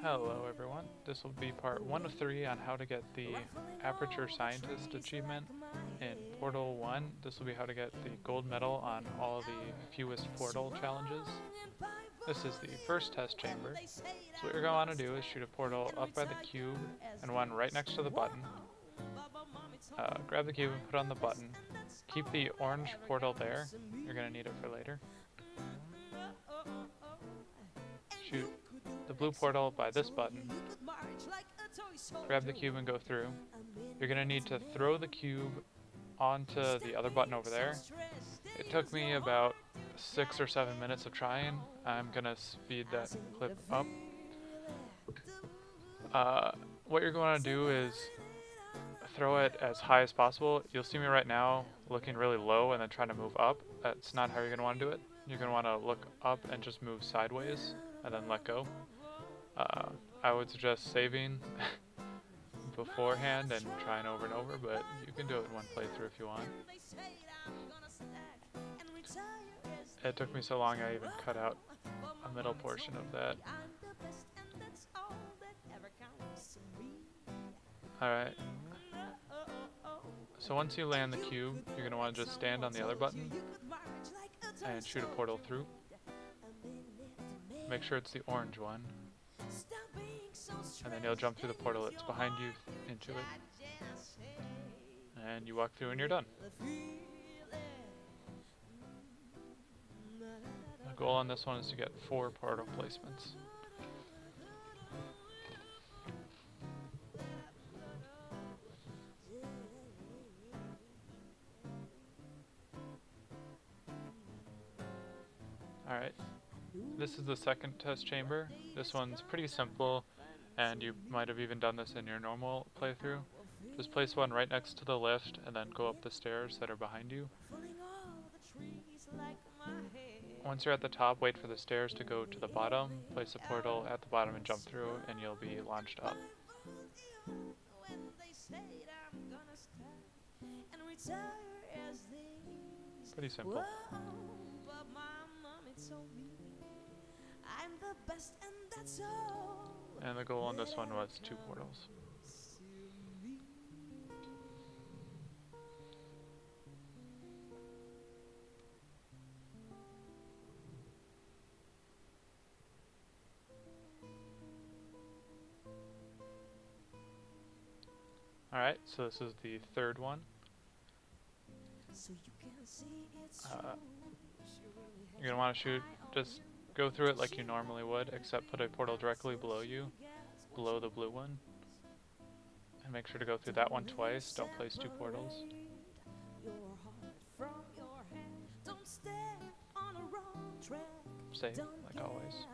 Hello everyone, this will be part 1 of 3 on how to get the Aperture Scientist achievement in Portal 1. This will be how to get the gold medal on all the Fewest portal challenges. This is the first test chamber, so what you're going to want to do is shoot a portal up by the cube and one right next to the button. Grab the cube and put on the button. Keep the orange portal there, you're going to need it for later. Shoot the blue portal by this button. Grab the cube and go through. You're going to need to throw the cube onto the other button over there. It took me about 6 or 7 minutes of trying. I'm going to speed that clip up. What you're going to do is throw it as high as possible. You'll see me right now looking really low and then trying to move up. That's not how you're going to want to do it. You're going to want to look up and just move sideways and then let go. I would suggest saving beforehand and trying over and over, but you can do it in one playthrough if you want. It took me so long I even cut out a middle portion of that. Alright. So once you land the cube, you're going to want to just stand on the other button and shoot a portal through. Make sure it's the orange one. And then you'll jump through the portal that's behind you into it. And you walk through and you're done. The goal on this one is to get 4 portal placements. Alright, this is the second test chamber. This one's pretty simple, and you might have even done this in your normal playthrough. Just place one right next to the lift, and then go up the stairs that are behind you. Once you're at the top, wait for the stairs to go to the bottom, place a portal at the bottom and jump through, and you'll be launched up. Pretty simple. And the goal on this one was 2 portals. Alright, so this is the third one. You're going to want to shoot, just go through it like you normally would, except put a portal directly below you, below the blue one. And make sure to go through that one twice, don't place 2 portals. Save, like always.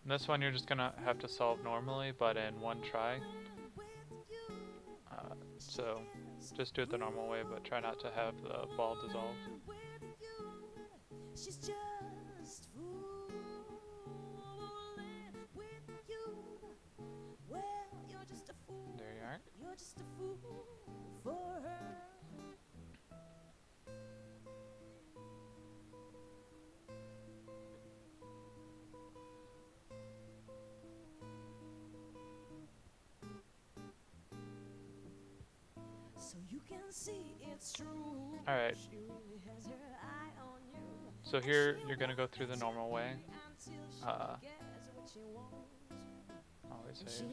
And this one you're just going to have to solve normally, but in one try. So just do it the normal way, but try not to have the ball dissolve. There you are. Alright. So here you're going to go through the normal way. Always save.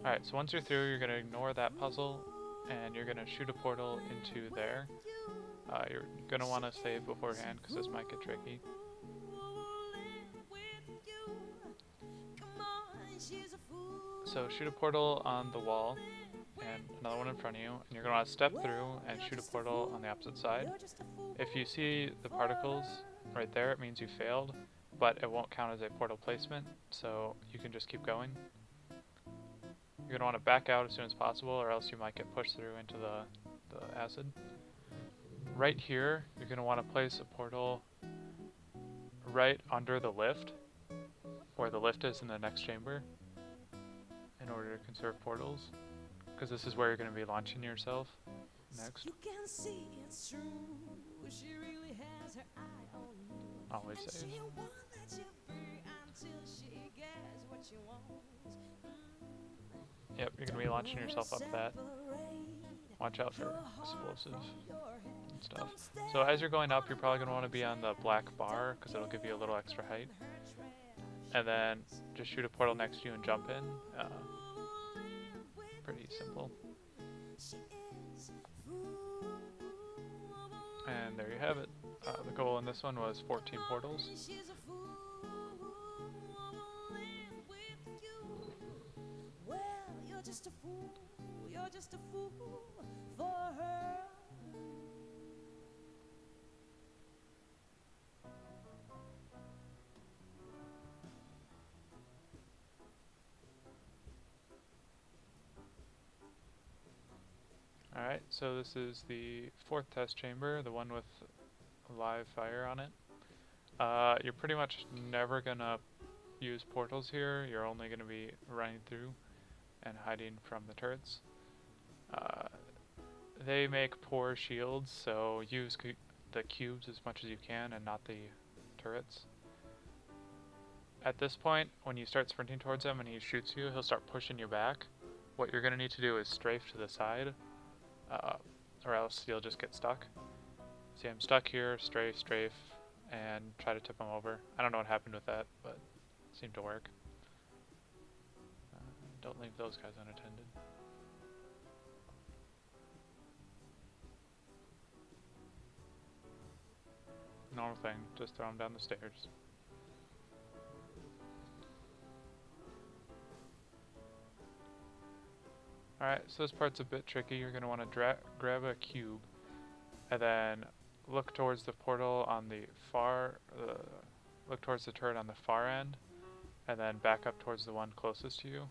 Alright, so once you're through, you're going to ignore that puzzle and you're going to shoot a portal into there. You're going to want to save beforehand because this might get tricky. So shoot a portal on the wall and another one in front of you, and you're going to want to step through and shoot a portal on the opposite side. If you see the particles right there, it means you failed, but it won't count as a portal placement, so you can just keep going. You're going to want to back out as soon as possible, or else you might get pushed through into the acid. Right here, you're going to want to place a portal right under the lift, where the lift is in the next chamber. in order to conserve portals, because this is where you're going to be launching yourself next. Always save. Yep, you're going to be launching yourself up that. Watch out for explosives and stuff. So as you're going up, you're probably going to want to be on the black bar, because it'll give you a little extra height. And then just shoot a portal next to you and jump in. Pretty simple. And there you have it. The goal in this one was 14 portals. Alright, so this is the 4th test chamber, the one with live fire on it. You're pretty much never gonna use portals here. You're only gonna be running through and hiding from the turrets. They make poor shields, so use the cubes as much as you can and not the turrets. At this point, when you start sprinting towards him and he shoots you, he'll start pushing you back. What you're gonna need to do is strafe to the side, or else you'll just get stuck. See, I'm stuck here, strafe, and try to tip him over. I don't know what happened with that, but it seemed to work. Don't leave those guys unattended. Normal thing, just throw him down the stairs. Alright, so this part's a bit tricky. You're going to want to grab a cube, and then look towards the portal on the look towards the turret on the far end, and then back up towards the one closest to you.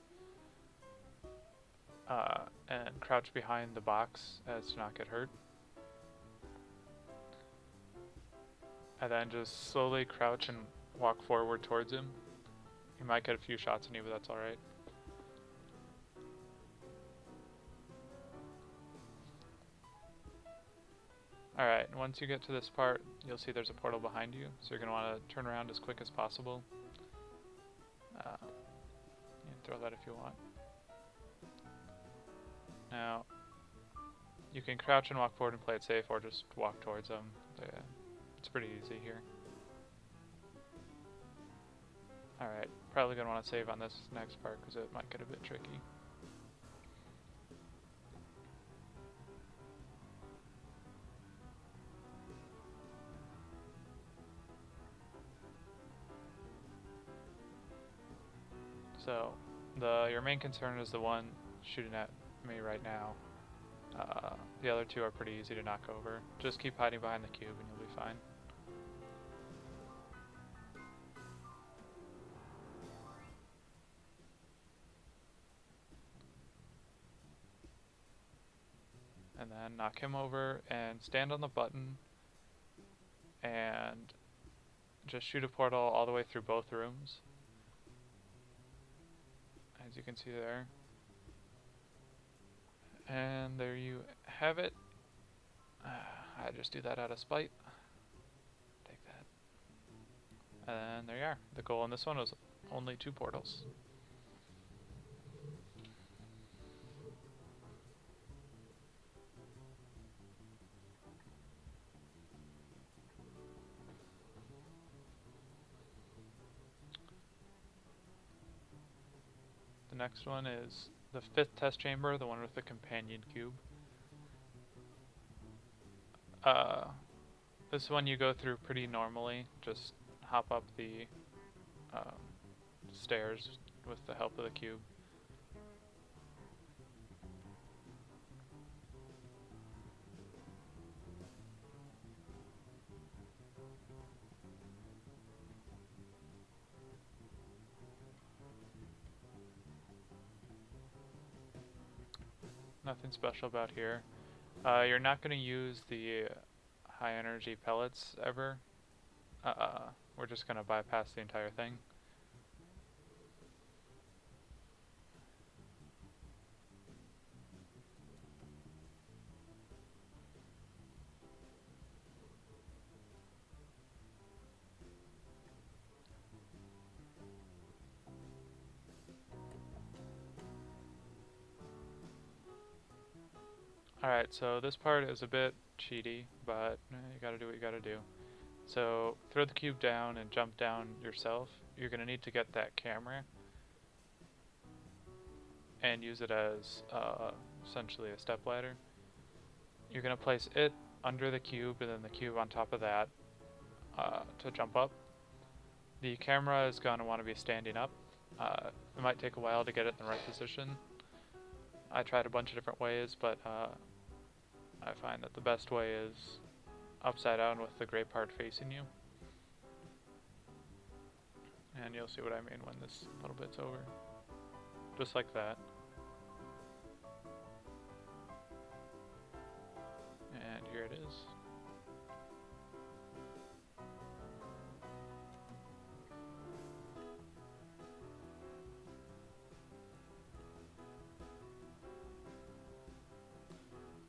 And crouch behind the box as to not get hurt. And then just slowly crouch and walk forward towards him. You might get a few shots on you, but that's alright. Alright, and once you get to this part, you'll see there's a portal behind you, so you're going to want to turn around as quick as possible. Throw that if you want. Now, you can crouch and walk forward and play it safe, or just walk towards them. It's pretty easy here. Alright, probably going to want to save on this next part because it might get a bit tricky. So, your main concern is the one shooting at me right now. The other two are pretty easy to knock over. Just keep hiding behind the cube and you'll be fine. And then knock him over and stand on the button and just shoot a portal all the way through both rooms. As you can see there. And there you have it. I just do that out of spite. Take that. And there you are. The goal in this one was only 2 portals. The next one is the 5th test chamber, the one with the companion cube. This one you go through pretty normally. Just hop up the stairs with the help of the cube. Nothing special about here. You're not going to use the high energy pellets ever. We're just going to bypass the entire thing. Alright, so this part is a bit cheaty, but you gotta do what you gotta do. So throw the cube down and jump down yourself. You're gonna need to get that camera and use it as essentially a step ladder. You're gonna place it under the cube and then the cube on top of that to jump up. The camera is gonna want to be standing up. It might take a while to get it in the right position. I tried a bunch of different ways, but I find that the best way is upside down with the gray part facing you. And you'll see what I mean when this little bit's over. Just like that. And here it is.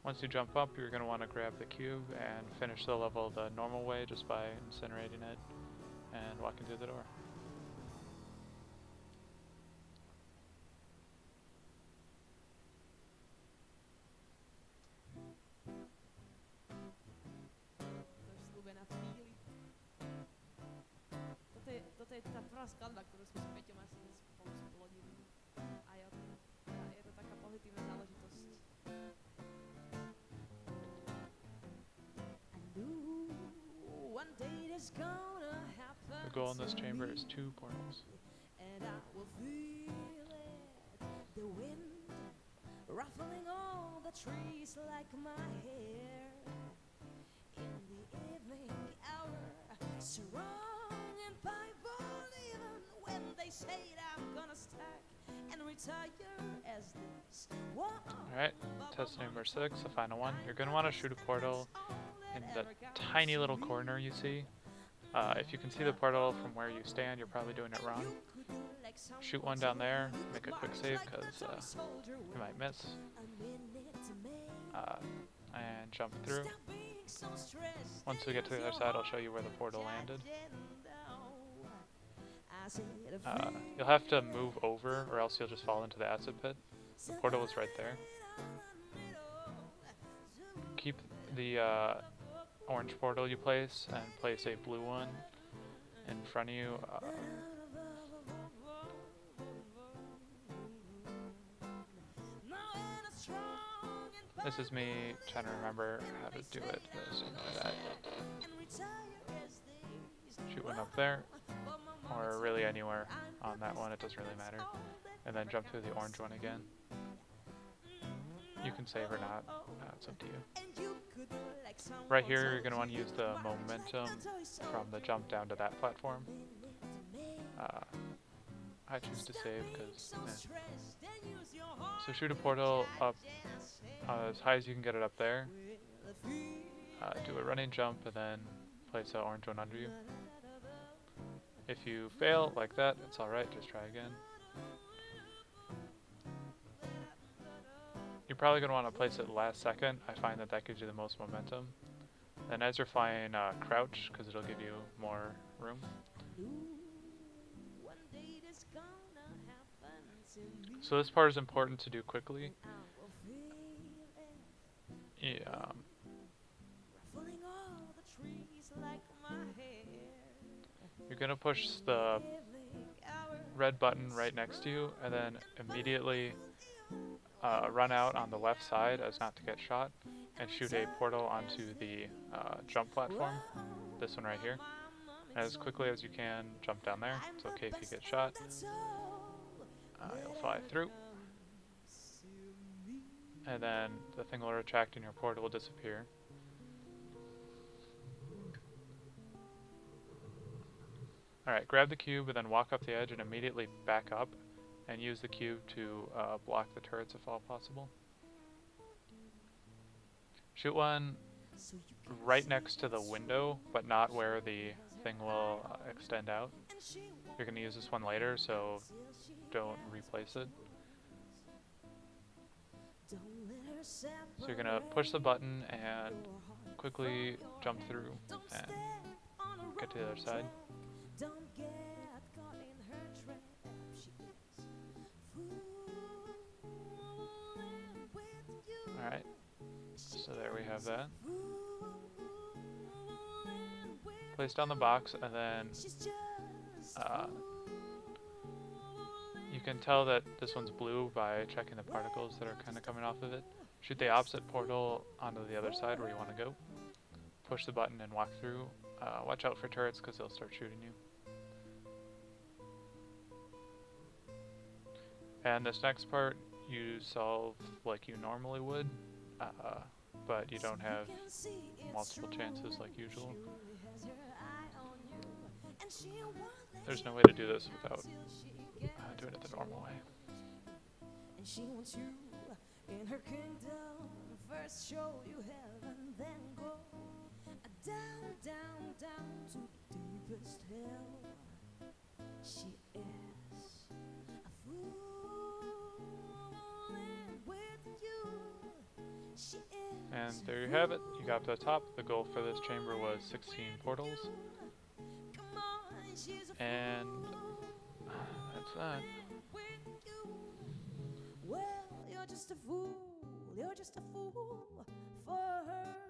Once you jump up, you're going to want to grab the cube and finish the level the normal way just by incinerating it and walking through the door. Toto je tá prvá skladba, ktorú sme s Peťom asi spolu splodili. A je to taká pozitívna záležitosť. The goal in this chamber is 2 portals. And I will feel it, the wind ruffling all the trees like my hair. In the evening hour, surrounded by even when they say I'm gonna stack and retire as this. Alright, test number 6, the final one. You're going to want to shoot a portal in the tiny little corner you see. If you can see the portal from where you stand, you're probably doing it wrong. Shoot one down there, make a quick save because you might miss. And jump through. Once we get to the other side, I'll show you where the portal landed. You'll have to move over or else you'll just fall into the acid pit. The portal is right there. Keep the orange portal you place and place a blue one in front of you. This is me trying to remember how to do it. Something like that. Shoot one up there, or really anywhere on that one, it doesn't really matter. And then jump through the orange one again. You can save or not, it's up to you. Right here, you're going to want to use the momentum from the jump down to that platform. I choose to save because... So shoot a portal up as high as you can get it up there. Do a running jump and then place an orange one under you. If you fail like that, it's alright, just try again. You're probably going to want to place it last second. I find that that gives you the most momentum. And as you're flying, crouch, because it'll give you more room. So this part is important to do quickly. Yeah. You're going to push the red button right next to you, and then immediately run out on the left side as not to get shot, and shoot a portal onto the jump platform, this one right here. As quickly as you can, jump down there. It's okay if you get shot. You'll fly through. And then the thing will retract and your portal will disappear. Alright, grab the cube and then walk up the edge and immediately back up and use the cube to block the turrets if all possible. Shoot one right next to the window, but not where the thing will extend out. You're going to use this one later, so don't replace it. So you're going to push the button and quickly jump through and get to the other side. Alright. you have that. Place down the box, and then you can tell that this one's blue by checking the particles that are kind of coming off of it. Shoot the opposite portal onto the other side where you want to go. Push the button and walk through. Watch out for turrets because they'll start shooting you. And this next part you solve like you normally would, but you don't have multiple chances like usual. There's no way to do this without doing it the normal way. And she wants you in her kingdom. First show you heaven, then go down, down, down to the deepest hell. She is a fool with you. She is. And there you have it. You got to the top. The goal for this chamber was 16 portals. And that's that. Well, you're just a fool for her.